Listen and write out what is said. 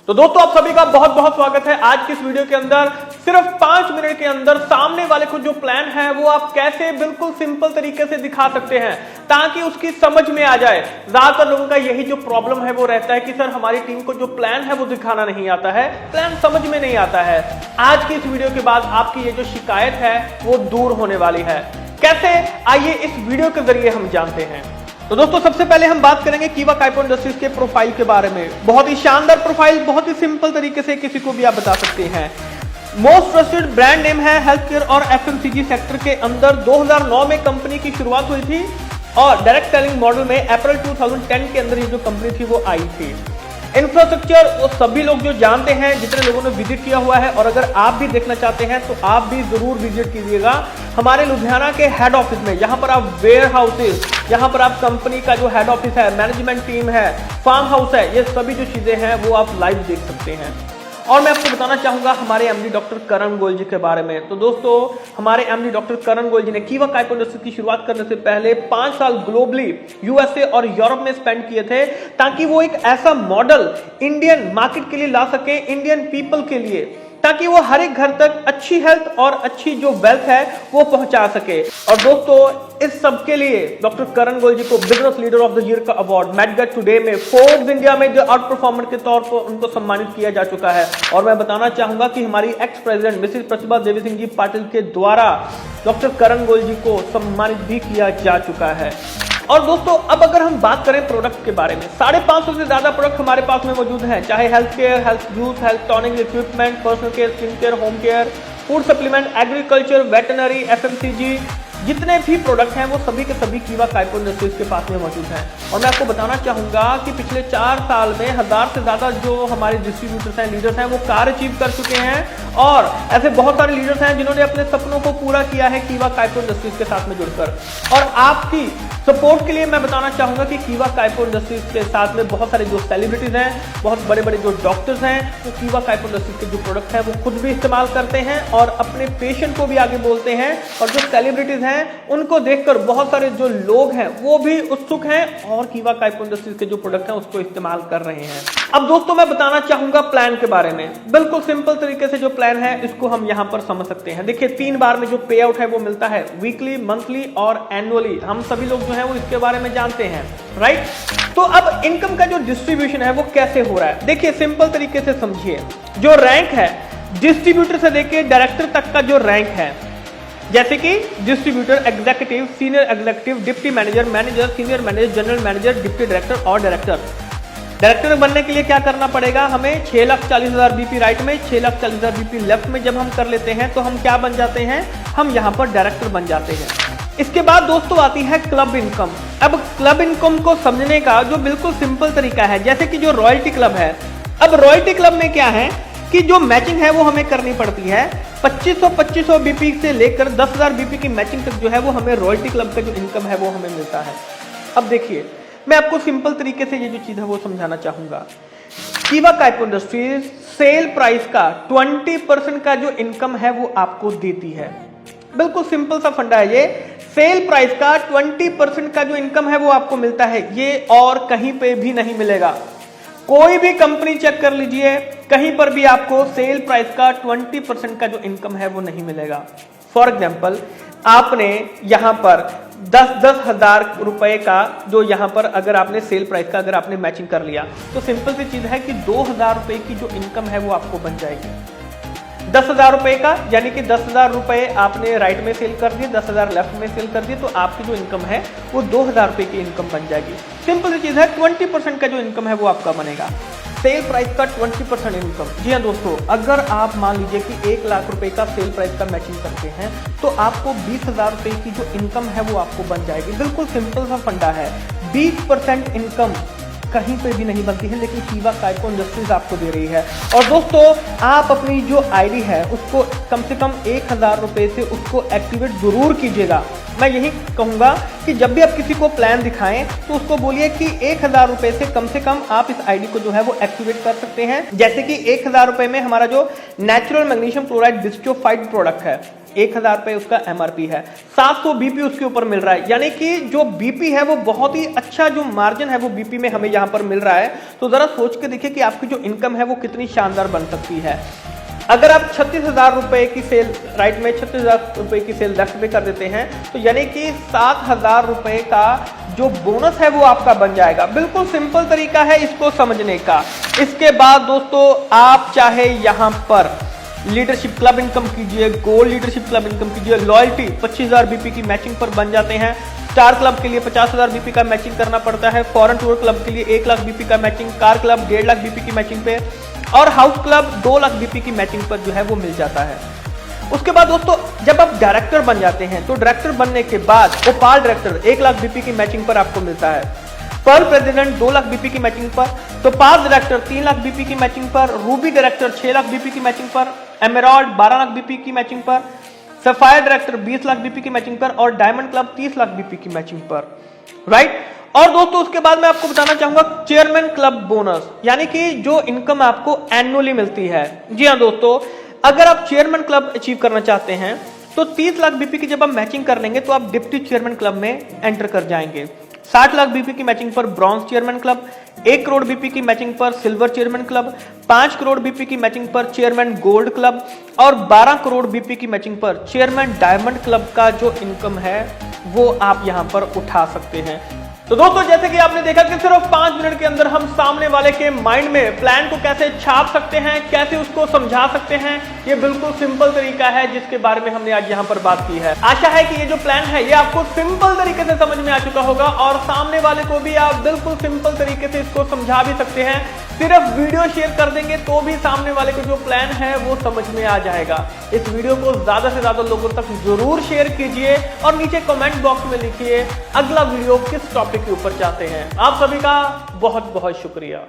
तो दोस्तों आप सभी का बहुत बहुत स्वागत है। आज की इस वीडियो के अंदर सिर्फ 5 मिनट के अंदर सामने वाले को जो प्लान है वो आप कैसे बिल्कुल सिंपल तरीके से दिखा सकते हैं ताकि उसकी समझ में आ जाए। ज्यादातर लोगों का यही जो प्रॉब्लम है वो रहता है कि सर हमारी टीम को जो प्लान है वो दिखाना नहीं आता है, प्लान समझ में नहीं आता है। आज की इस वीडियो के बाद आपकी ये जो शिकायत है वो दूर होने वाली है। कैसे, आइए इस वीडियो के जरिए हम जानते हैं। तो दोस्तों सबसे पहले हम बात करेंगे कीवा काइपो इंडस्ट्रीज के प्रोफाइल के बारे में। बहुत ही शानदार प्रोफाइल, बहुत ही सिंपल तरीके से किसी को भी आप बता सकते हैं। मोस्ट ट्रस्टेड ब्रांड नेम है हेल्थ केयर और एफएमसीजी सेक्टर के अंदर। 2009 में कंपनी की शुरुआत हुई थी और डायरेक्ट सेलिंग मॉडल में अप्रैल 2010 के अंदर ये जो कंपनी थी वो आई थी। इंफ्रास्ट्रक्चर वो सभी लोग जो जानते हैं, जितने लोगों ने विजिट किया हुआ है, और अगर आप भी देखना चाहते हैं तो आप भी जरूर विजिट कीजिएगा हमारे लुधियाना के हेड ऑफिस में। यहाँ पर आप वेयर हाउसेस, यहाँ पर आप कंपनी का जो हेड ऑफिस है, मैनेजमेंट टीम है, फार्म हाउस है, ये सभी जो चीजें हैं वो आप लाइव देख सकते हैं। और मैं आपको बताना चाहूंगा हमारे एमडी डॉक्टर करण गोयल जी के बारे में। तो दोस्तों हमारे एमडी डॉक्टर करण गोयल जी ने कीवा काइपो इंडस्ट्रीज की शुरुआत करने से पहले 5 साल ग्लोबली यूएसए और यूरोप में स्पेंड किए थे ताकि वो एक ऐसा मॉडल इंडियन मार्केट के लिए ला सके, इंडियन पीपल के लिए, ताकि वो हर एक घर तक अच्छी हेल्थ और अच्छी जो वेल्थ है वो पहुंचा सके। और दोस्तों इस सब के लिए डॉक्टर करण गोयल जी को business leader of the year का अवार्ड मैडगेट टुडे में फोर्ब्स इंडिया में जो आउट परफॉर्मर के तौर पर उनको सम्मानित किया जा चुका है। और मैं बताना चाहूंगा कि हमारी ex president Mrs Pratibha Devi Singh ji Patil के द्वारा डॉक्टर करण गोयल जी को सम्मानित भी किया जा चुका है। और दोस्तों अब अगर हम बात करें प्रोडक्ट के बारे में, 550 से ज्यादा प्रोडक्ट हमारे पास में मौजूद हैं, चाहे health care, health juice, health tonic equipment, personal care, skin care, home care, food supplement, agriculture, veterinary, FMCG, जितने भी प्रोडक्ट हैं वो सभी के सभी कीवा काइपो इंडस्ट्रीज के पास में मौजूद हैं। और मैं आपको बताना चाहूंगा कि पिछले 4 साल में 1000 से ज्यादा जो हमारे डिस्ट्रीब्यूटर्स हैं, लीडर्स हैं, वो कार्य अचीव कर चुके हैं। और ऐसे बहुत सारे लीडर्स हैं जिन्होंने अपने सपनों को पूरा किया है कीवा काइपो इंडस्ट्रीज के साथ में जुड़कर। और आपकी सपोर्ट के लिए मैं बताना चाहूंगा कि कीवा काइपो इंडस्ट्रीज के साथ में बहुत सारे जो सेलिब्रिटीज हैं, बहुत बड़े बड़े जो डॉक्टर्स हैं, वो कीवा काइपो इंडस्ट्रीज के जो प्रोडक्ट है वो खुद भी इस्तेमाल करते हैं और अपने पेशेंट को भी आगे बोलते हैं। और जो सेलिब्रिटीज हैं उनको देखकर बहुत सारे जो लोग हैं वो भी उत्सुक हैं और कीवा काइपो इंडस्ट्रीज के जो प्रोडक्ट हैं उसको इस्तेमाल कर रहे हैं। अब दोस्तों मैं बताना चाहूंगा प्लान के बारे में। बिल्कुल सिंपल तरीके से जो प्लान है इसको हम यहां पर समझ सकते हैं। देखिए 3 बार में जो पे आउट है वो मिलता है, वीकली, मंथली और एनुअली। हम सभी लोग जो है वो इसके बारे में जानते हैं, राइट। तो अब इनकम का जो डिस्ट्रीब्यूशन है वो कैसे हो रहा है, देखिए सिंपल तरीके से समझिए। जो रैंक है डिस्ट्रीब्यूटर से लेके डायरेक्टर तक का जो रैंक है, जैसे कि distributor, executive, senior executive, deputy manager, manager, senior manager, general manager, deputy director और डायरेक्टर। डायरेक्टर बनने के लिए क्या करना पड़ेगा हमें, 6,40,000 बीपी राइट में, 6,40,000 बीपी लेफ्ट में जब हम कर लेते हैं तो हम क्या बन जाते हैं, हम यहां पर डायरेक्टर बन जाते हैं। इसके बाद दोस्तों आती है क्लब इनकम। अब क्लब इनकम को समझने का जो बिल्कुल सिंपल तरीका है, जैसे कि जो रॉयल्टी क्लब है। अब रॉयल्टी क्लब में क्या है कि जो मैचिंग है वो हमें करनी पड़ती है। 2500 बीपी से लेकर 10,000 बीपी की मैचिंग तक जो है वो हमें रॉयल्टी क्लब का जो इनकम है वो हमें मिलता है। अब देखिए मैं आपको सिंपल तरीके से ये जो चीज है वो समझाना चाहूंगा। कीवा काइपो इंडस्ट्रीज सेल प्राइस का 20% का जो इनकम है वो आपको देती है। बिल्कुल सिंपल सा फंडा है ये। सेल प्राइस का 20% का जो इनकम है वो आपको मिलता है, ये और कहीं पे भी नहीं मिलेगा। कोई भी कंपनी चेक कर लीजिए, कहीं पर भी आपको सेल प्राइस का 20% का जो इनकम है वो नहीं मिलेगा। फॉर एग्जाम्पल आपने यहां पर 10-10 हजार रुपए का जो यहां पर अगर आपने सेल प्राइस का अगर आपने मैचिंग कर लिया तो सिंपल सी चीज है कि 2,000 रुपए की जो इनकम है वो आपको बन जाएगी। 10,000 रुपए का यानी कि 10,000 रुपए आपने राइट में सेल कर दिए, 10,000 लेफ्ट में सेल कर दिए, तो आपकी जो इनकम है वो 2,000 रुपए की इनकम बन जाएगी। सिंपल सी चीज है, 20% का जो इनकम है वो आपका बनेगा। सेल प्राइस का 20% इनकम। जी हाँ दोस्तों, अगर आप मान लीजिए कि 1 लाख रुपए का सेल प्राइस का मैचिंग करते हैं तो आपको 20,000 रुपए की जो इनकम है वो आपको बन जाएगी। बिल्कुल सिंपल सा फंडा है। 20% इनकम कहीं पे भी नहीं बनती है, लेकिन कीवा काइपो इंडस्ट्रीज आपको दे रही है। और दोस्तों आप अपनी जो आईडी है उसको कम से कम 1,000 रुपए से उसको एक्टिवेट जरूर कीजिएगा। मैं यही कहूंगा कि जब भी आप किसी को प्लान दिखाएं तो उसको बोलिए कि 1,000 रुपए से कम आप इस आईडी को जो है वो एक्टिवेट कर सकते हैं। जैसे कि 1,000 रुपए में हमारा जो नेचुरल मैग्नीशियम क्लोराइड डिस्ट्रोफाइड प्रोडक्ट है 1000 रुपए उसका एमआरपी है, 700 बीपी उसके ऊपर मिल रहा है, यानी कि जो बीपी है वो बहुत ही अच्छा जो मार्जिन है वो बीपी में हमें यहां पर मिल रहा है। तो जरा सोच के देखिए कि आपकी जो इनकम है वो कितनी शानदार बन सकती है। अगर आप 36,000 रुपए की सेल राइट में 36,000 रुपए की सेल लेफ्ट में कर देते हैं तो यानी कि 7,000 रुपए का जो बोनस है वो आपका बन जाएगा। बिल्कुल सिंपल तरीका है इसको समझने का। इसके बाद दोस्तों आप चाहे यहां पर लीडरशिप क्लब इनकम कीजिए, गोल्ड लीडरशिप क्लब इनकम कीजिए, लॉयल्टी 25,000 बीपी की मैचिंग पर बन जाते हैं, स्टार क्लब के लिए 50,000 बीपी का मैचिंग करना पड़ता है, फॉरेन टूर क्लब के लिए 1 लाख बीपी का matching, car club 1.5 lakh BP की मैचिंग पे और हाउस क्लब 2 लाख बीपी की मैचिंग पर जो है वो मिल जाता है। उसके बाद दोस्तों जब आप डायरेक्टर बन जाते हैं तो डायरेक्टर बनने के बाद भोपाल डायरेक्टर 1 लाख बीपी की मैचिंग पर आपको मिलता है, पर प्रेसिडेंट 2 लाख बीपी की मैचिंग पर, तो पास डायरेक्टर 3 लाख बीपी की मैचिंग पर, रूबी डायरेक्टर 6 लाख बीपी की मैचिंग पर, एमराल्ड 12 लाख बीपी की मैचिंग पर, सफायर डायरेक्टर 20 लाख बीपी की मैचिंग पर और डायमंड क्लब 30 लाख बीपी की मैचिंग पर, राइट। और दोस्तों उसके बाद मैं आपको बताना चाहूंगा चेयरमैन क्लब बोनस, यानी कि जो इनकम आपको एनुअली मिलती है। जी हाँ दोस्तों, अगर आप चेयरमैन क्लब अचीव करना चाहते हैं तो 30 लाख बीपी की जब आप मैचिंग कर लेंगे तो आप डिप्टी चेयरमैन क्लब में एंटर कर जाएंगे। 60 लाख बीपी की मैचिंग पर bronze chairman club, 1 crore BP की मैचिंग पर silver chairman club, 5 crore BP की मैचिंग पर चेयरमैन गोल्ड क्लब और 12 करोड़ बीपी की मैचिंग पर चेयरमैन डायमंड क्लब का जो इनकम है वो आप यहां पर उठा सकते हैं। तो दोस्तों जैसे कि आपने देखा कि सिर्फ 5 मिनट के अंदर हम सामने वाले के माइंड में प्लान को कैसे छाप सकते हैं, कैसे उसको समझा सकते हैं, ये बिल्कुल सिंपल तरीका है जिसके बारे में हमने आज यहाँ पर बात की है। आशा है कि ये जो प्लान है ये आपको सिंपल तरीके से समझ में आ चुका होगा और सामने वाले को भी आप बिल्कुल सिंपल तरीके से इसको समझा भी सकते हैं। सिर्फ वीडियो शेयर कर देंगे तो भी सामने वाले को जो प्लान है वो समझ में आ जाएगा। इस वीडियो को ज्यादा से ज्यादा लोगों तक जरूर शेयर कीजिए और नीचे कमेंट बॉक्स में लिखिए अगला वीडियो किस टॉपिक के ऊपर चाहते हैं। आप सभी का बहुत बहुत शुक्रिया।